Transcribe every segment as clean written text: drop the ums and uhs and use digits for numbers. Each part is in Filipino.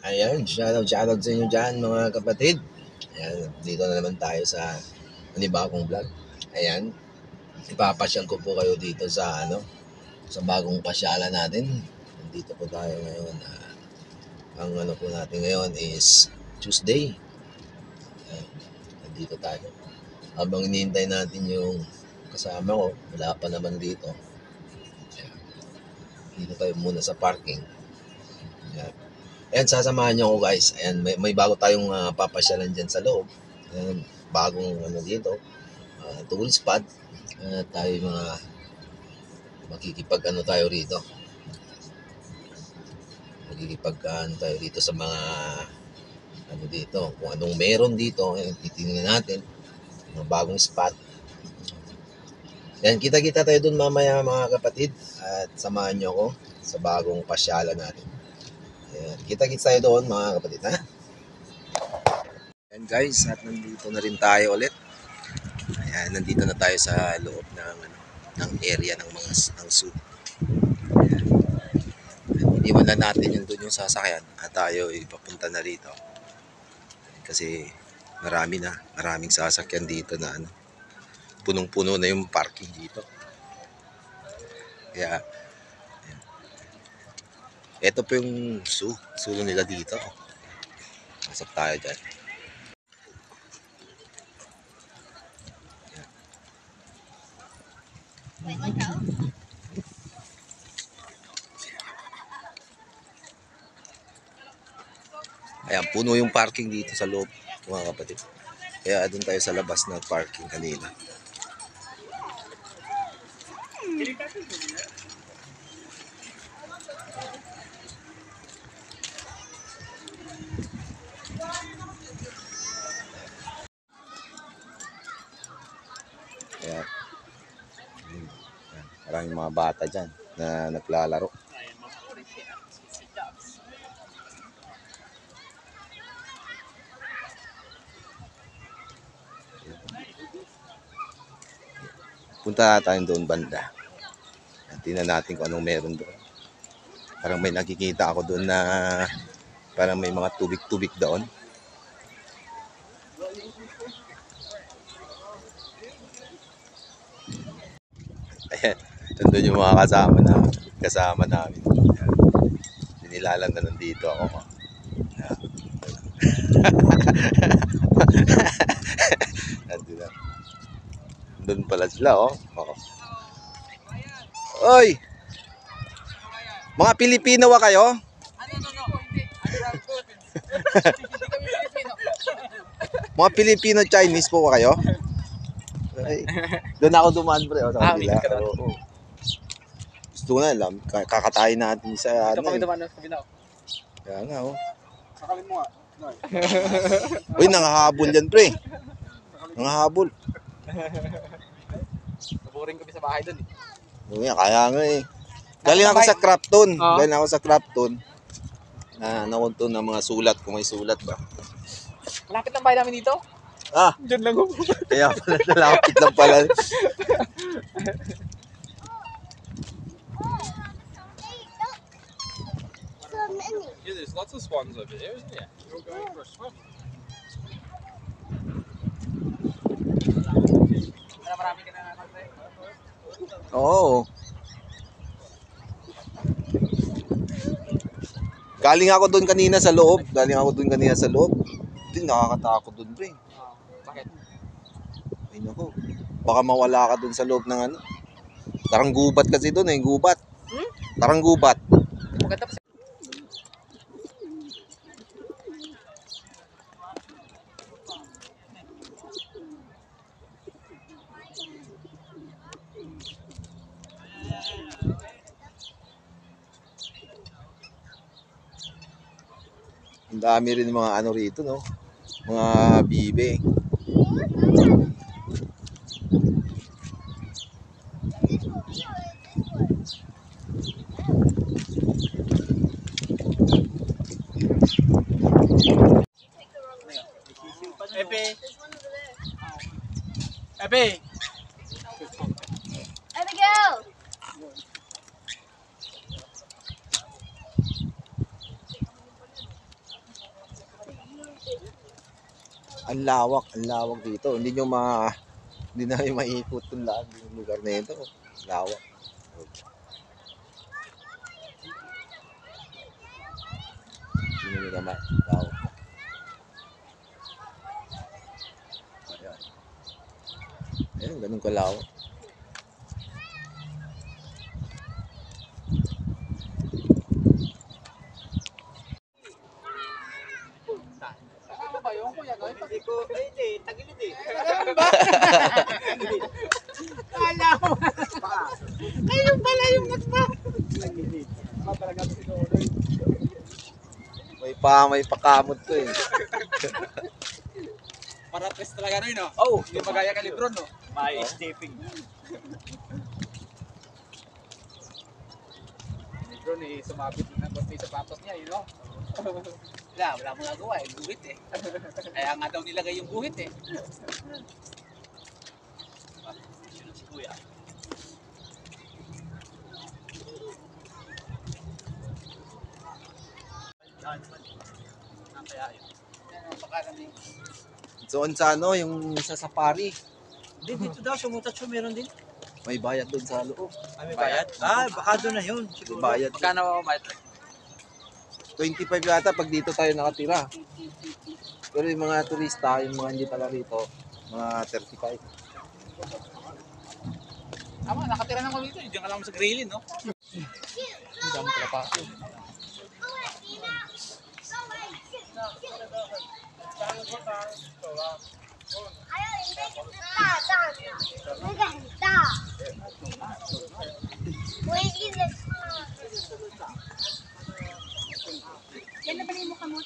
Ayan, shoutout sa inyo dyan mga kapatid. Ayan, dito na naman tayo sa panibagong vlog. Ayan, ipapasyal ko po kayo dito sa sa bagong pasyalan natin. Nandito po tayo ngayon. Ang po natin ngayon is Tuesday. Ayan, nandito tayo. Habang hinihintay natin yung kasama ko, wala pa naman dito. Ayan, dito tayo muna sa parking. Ayan. Ayan, sasamahan niyo ako guys. Ayan, may bago tayong papasyalan dyan sa loob. Ayan, bagong dito, tourist spot. Tayo mga makikipag tayo rito. Makikipag tayo rito sa mga dito. Kung anong meron dito, ayan, titingnan natin. Mga bagong spot. Ayan, kita-kita tayo dun mamaya mga kapatid. At samahan niyo ako sa bagong pasyalan natin. Ayan, kita-kita tayo doon mga kapatid, ha? Ayan guys, at nandito na rin tayo ulit. Ayan, nandito na tayo sa loob ng area ng mga zoo. Ayan. Iniwan na natin yung doon yung sasakyan at tayo ipapunta na rito. Kasi maraming sasakyan dito na punong-puno na yung parking dito. Kaya ayan. Ito po yung zoo nila dito. Pasok tayo dyan. Ayan, puno yung parking dito sa loob, mga kapatid. Kaya doon tayo sa labas na parking kanina. Kaya, maraming mga bata dyan na naglalaro. Punta tayo doon banda. Tingnan natin kung anong meron doon. Parang may nakikita ako doon na parang may mga tubig-tubig doon. Ayan, nandun yung mga kasama namin. Dinilalang na nandito ako. Doon pala sila, oh. Oy! Mga Pilipino ba kayo? Mga Pilipino Chinese po ba kayo? Ay, doon ako dumaan pre, sa kanila. Gusto ko na alam, kakatayin natin sa Ito kami dumaan sa kabila. Kaya nga, oh. Sakalin mo nga. Uy, nangahabol yan pre. Nangahabol. Naburing kami sa bahay doon eh. Kaya nga eh. Galing ako sa Crafton. Galing ako sa Crafton. Nakunto ng mga sulat, kung may sulat ba. Malapit lang bahay namin dito? Diyan lang ako. Kaya pala nalapit lang pala. Yeah, there's lots of swans over there, isn't there? You're going for a swim. Marami ka na nakakasay. Oo. Galing ako doon kanina sa loob. Hindi, nakakatakot doon, pre. Bakit? Ay, naku. Baka mawala ka doon sa loob ng Tarang gubat kasi doon eh, gubat. Tarang gubat. Maganda pa. Ang dami rin mga rito, no? Mga bibe. Epe. Epe. Abigail! Ang lawak dito. Hindi na yung maiikot yung lahat yung lugar na ito. Lawak. Hindi nyo naman. Lawak. Ayan. Ayan, ganun kalawak. Kasama ba yun, kuya? Noy? Hindi ko, hindi, tagilid eh. Ganun ba? Kala mo. Ayun pala yung nagpa. Tagilid. Talaga si Nonoy. May pakamot to eh. Para tres talaga Noy, no? Oh, Hindi magaya ka Lebron, no? may stepping. Lebron eh, sumabit ng konti sa sapatos niya, yun, no? Wala mo nagawa eh, guhit eh. Kaya nga daw nilagay yung guhit eh. Sino si Kuya? Kaya yun. Baka namin. Doon sa ano, yung sa safari. Hindi, dito daw, sumutatso meron din. May bayad doon sa loob. May bayad? Ah, baka doon na yun. May Siguro. bayad. Magkano ako bayad? 25 yata pag dito tayo nakatira. Pero yung mga turista, yung mga hindi pala rito, mga 35. Tama, nakatira na ko dito. Diyan ka lang sa grillin, no? Ang dami pala pa. Yan na pala yung mukha mo.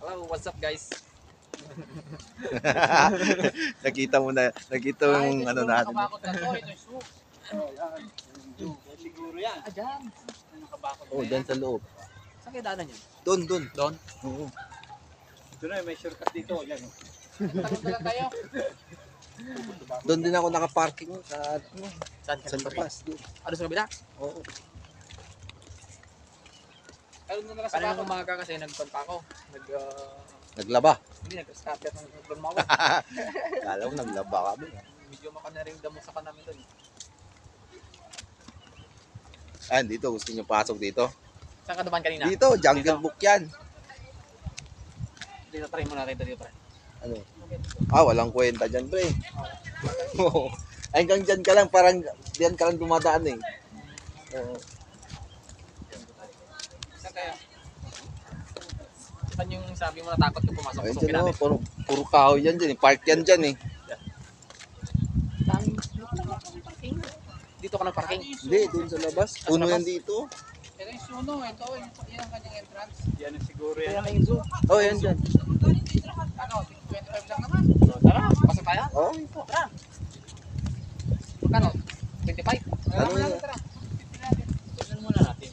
Hello, what's up guys? Nakita mo yung ano natin. Nakabakot na to, ito yung soup. Siguro yan. Ah, dyan. Nakabakot na Oh, yan. dyan sa loob. Saan kayo daanan yan? Doon. Doon? Oo. Ito na, may shortcut dito. Yan. Tanong na lang tayo. Doon din ako nakaparking sa Saan San Tomas. Doon. Ano sa kabila? Oo. Tanong na lang sa Kanina bako. Umaga kasi nagpan pa ako. Naglaba. Hindi, nag-starter ng nagpan mo ako. Kala ko naglaba kami. Medyo makanaring damo sa namin doon. Ah, dito. Gusto nyo pasok dito? Saan ka naman kanina? Dito, Jungle Book yan. Dito, try mo na rin dito, pre. Ano? Ah, walang kwenta dyan, pre. Oo. Hanggang dyan ka lang, parang diyan ka lang dumadaan eh. Oo. Saan kaya? Saan yung sabi mo natakot yung pumasok? Ayun Gusto dyan, namin. puro kahoy yan dyan eh. Park yan dyan eh. Dito ka nag-parking. Hindi, doon sa labas. Puno yan dito. Ito yung suno, ito yung kanyang entrance. Yan ang siguro yan. Kaya may zoo. Oh, yan dyan. Ano, 25 lang naman. Tara, pasok tayo. Oh, Tara. Magkano? 25? Ano Tara, yun? tara. Tignan muna natin.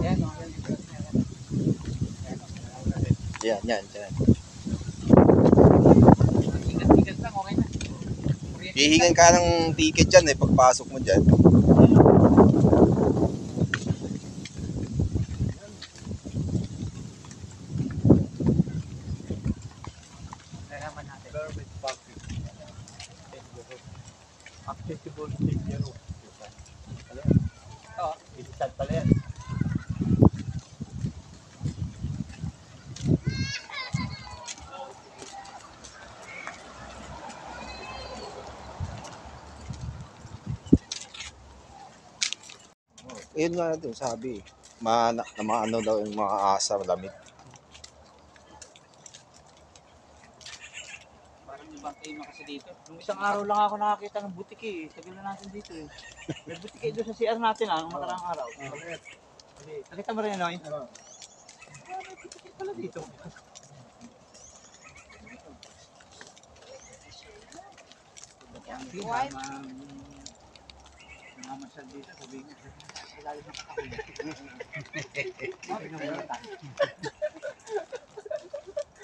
Ayan, oh, ayan. yan. Ingat-ingat lang, okay na. Hihingan ka ng ticket dyan eh, pagpasok mo dyan. Kailangan natin. Permit parking. Accessible senior. Oo. Bilisan pala yan. Yun nga natin, sabi. Maano daw yung mga asa, malamig. Parang ibang tema kasi dito. Nung isang araw lang ako nakakita ng butike eh. Tagal na natin dito eh. May butike doon sa CR natin nung makarang araw. Nakita mo rin, Noy? May butike pala dito. Hindi ba mamasyal dito, sabihin niya. Ilalim ng katakot.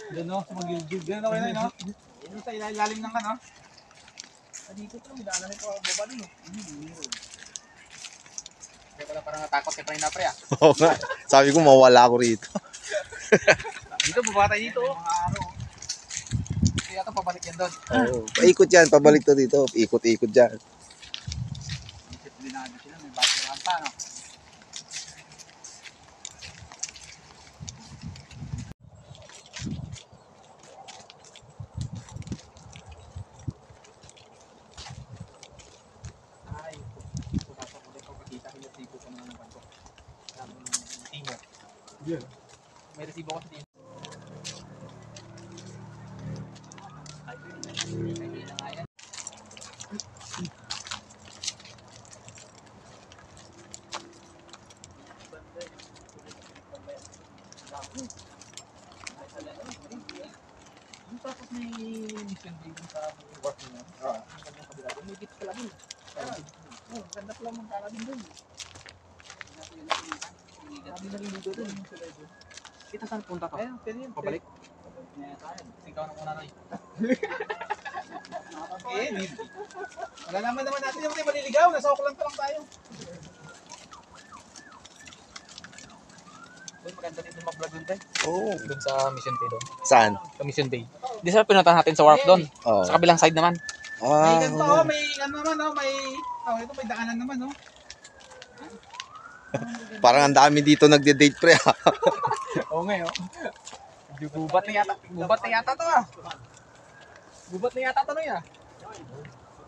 Doon no, sa magilgil. Doon okay na, no? Doon sa ilalim ng ano. Dito to, may daanan ito ang baba doon. Kaya pala parang natakot kay Pangina pre ah. Oo nga. Sabi ko mawala ako rito. Dito, baba tayo dito. Mga araw. Kaya ito, pabalik yan doon. Oo. Paikot yan. Pabalik to dito. Ikot-ikot dyan. Disiplinado sila, may basurahan pa, no? Ay, papapulit ko. Pakita ko yung resibo ko naman ng banko. Timo. May resibo ko sa timo. Hindi na nga yan. Tapos may mission day dun sa work niya. Ang kanyang kabila doon. May gift pala dun. Oo, ganda pala mong kala din dun. Sabi na lindo dun. Kita saan punta ka? Ayun, pwede yun. Pabalik? Ikaw na muna rin. Eh, hindi. Malalaman naman natin yung maliligaw. Nasa okulan pa lang tayo. Doon maganda din mag-vlog dun tayo. Oo. Doon sa Mission Bay doon. Saan? Sa Mission Bay. Di sa pinuntahan natin sa Warp doon. Oo. Sa kabilang side naman. Ah, May ganito, oo. may ano naman, oh, may ito may daanan naman, oh. Parang ang dami dito nagde-date pre. Oo nga, oh. Gubat na yata. Gubat na yata to, ah. Gubat na yata to, no, ah.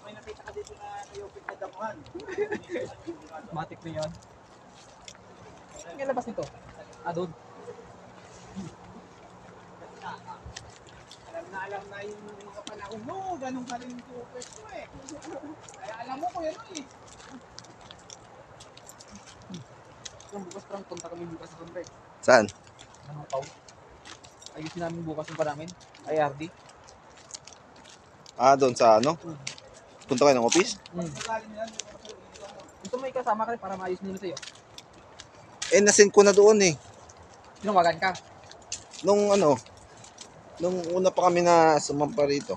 May nakita ka dito na nayopit na damuhan. Matik na yun. Ang labas nito? Ah, doon. Alam na yung mga panahon mo, ganun ka rin yung pwesto eh. Kaya alam mo ko yan eh. Yung bukas parang punta kami bukas sa Sunday. Saan? Anong pau? Ayusin namin bukas yung pa namin. IRD. Ah, doon sa ano? Punta kayo ng office? Gusto mo ikasama ka rin para maayos nila sa'yo. Eh, nasend ko na doon eh. Tinawagan ka. Nung ano, nung una pa kami na sumampa rito.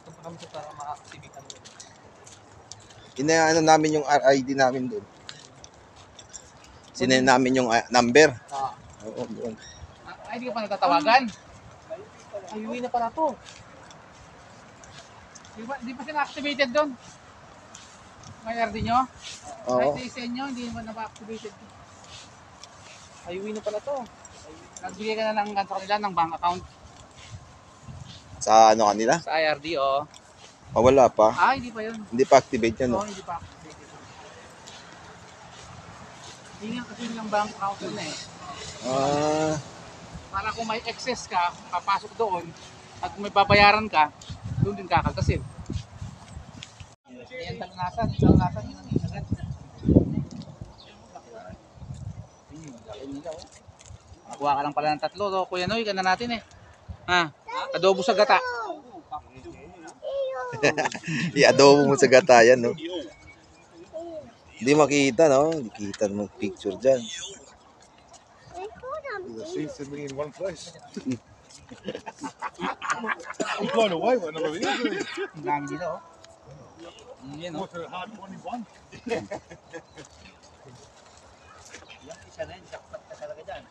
Punta kami sa para ma-activitan mo. Inaano namin yung RID namin doon. Sinend namin yung number. Ah. Oo, doon. Ay, hindi ka pa natatawagan. Ay, uwi na pala to. Di pa sila activated doon? May RD nyo? Oo. Kahit i-send nyo, hindi naman na-activated. Ay, uwi na pala to. Nagbigay ka na lang sa kanila ng bank account. Sa ano kanila? Sa IRD, oh. Ah, wala pa. Ah, hindi pa yun. Hindi pa activate yan, Oo, no? hindi pa activated. Hindi nga kasi yung bank account yun eh. Ah, Para kung may excess ka, papasok doon, at kung may babayaran ka, doon din kakaltasin. Yan talanasan, isang talanasan yun ang agad. Nakuha ka lang pala ng 3, so Kuya Noy, ganda natin eh. Ha? Adobo sa gata. i-adobo mo sa gatayan, no? Hindi makita, no? Hindi kita mo picture dyan. Seems to be in one place. I'm blown away by another video. Ang dami dito, oh. Yan, oh. What a hard one in one. Yung isa rin, sakpat ka talaga dyan.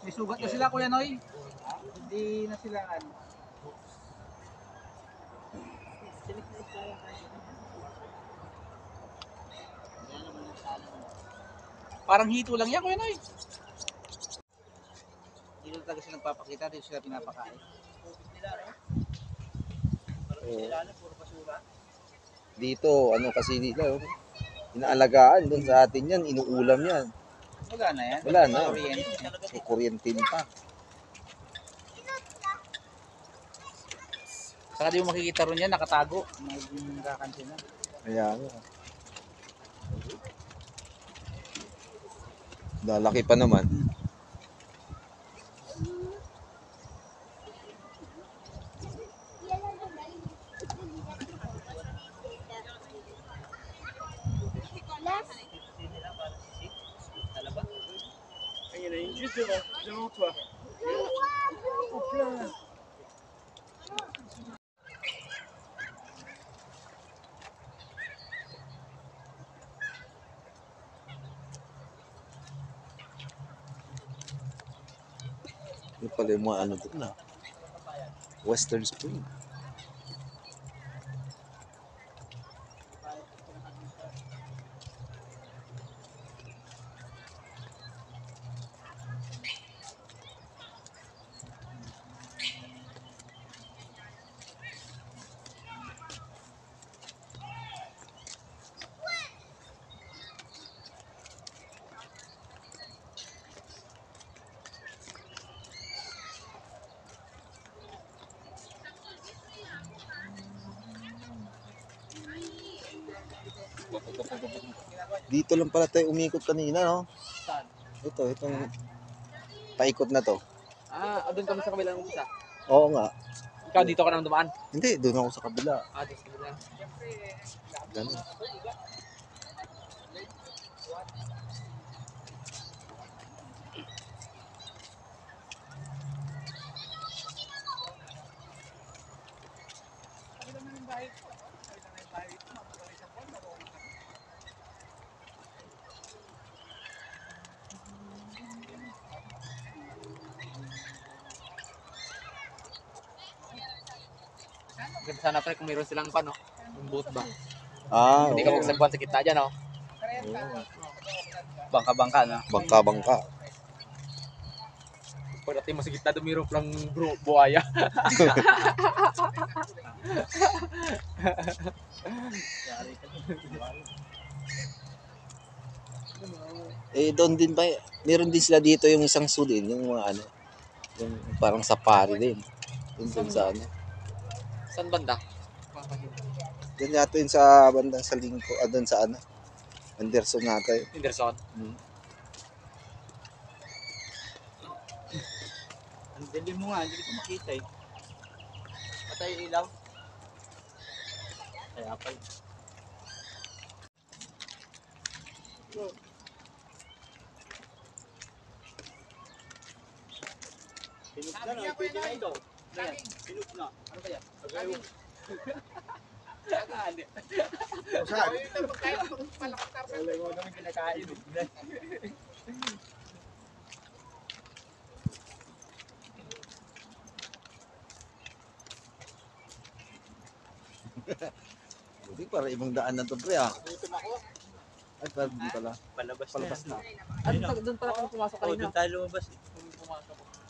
May sugat na sila, Kuya Noy. Hindi na sila, ano. Parang hito lang yan, Kuya Noy. Dito talaga sila nagpapakita, dito sila pinapakain. Dito, ano kasi nila, oh. Inaalagaan doon sa atin yan, inuulam yan. Wala na yan. Wala na. Kuryente. May kuryentin pa. Saka di mo makikita ron yan, nakatago. Nagkakansin na. Kaya nga. Lalaki pa naman. Yung pala yung mga ano doon na. Western Spring. Dito lang pala tayo umikot kanina, no? Saan? Itong paikot na to. Doon kami sa kabilang umpisa. Oo nga. Ikaw dito ka nang dumaan? Hindi, doon ako sa kabila. Doon sa kabila. Ganun. Ganda sana pre kung mayroon silang pano. Yung boat ba? Hindi ka Oo. magsagwan sa kita dyan, oh. Bangka-bangka na. Bangka-bangka. Pagdating mo sa gitna, dumiro lang buhaya. Doon din ba, meron din sila dito yung isang sudin, yung mga ano, yung parang safari din. Doon sa ano. Saan banda? Doon yata yun sa bandang sa lingko, doon sa ano, Anderson nata yun. Henderson. Ang dilim mo nga, hindi ko makita eh. Patay yung ilaw. Kaya pa yun. Pinug na no, pwede na ito. Ano yan? Pinug na. Ano ba yan? Sagayong. Saan? Wala mo namin kinakain. Buti para ibang daan na to pre Gutom ako. Ay, parang di pala. Palabas na. Doon pala kami pumasok Oo, kanina. doon tayo lumabas.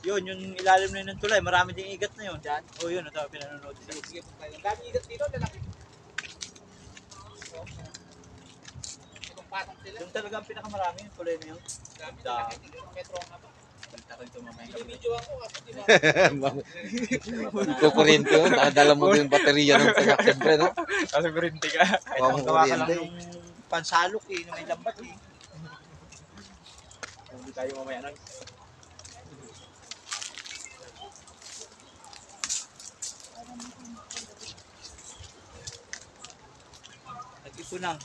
Yun, yung ilalim na yun ng tulay. Marami ding igat na yun. Diyan? Oo, yun. Ito, pinanonood. Sige, punta tayo. Dami igat dito, lalaki. Itong patong sila. Doon talaga ang pinakamarami yung tulay na yun. Dami lalaki. Metro nga ba? Balik ako ito mamaya. Binibidyo ako kasi di ba? Kukurente yun, dala mo din yung baterya ng sasakyan pre, no? Kasi kurinti ka. Wow, Gawa ka lang kuryente. yung pansalok eh, na may lambat eh. Hindi tayo mamaya nang. Nag-ipo lang.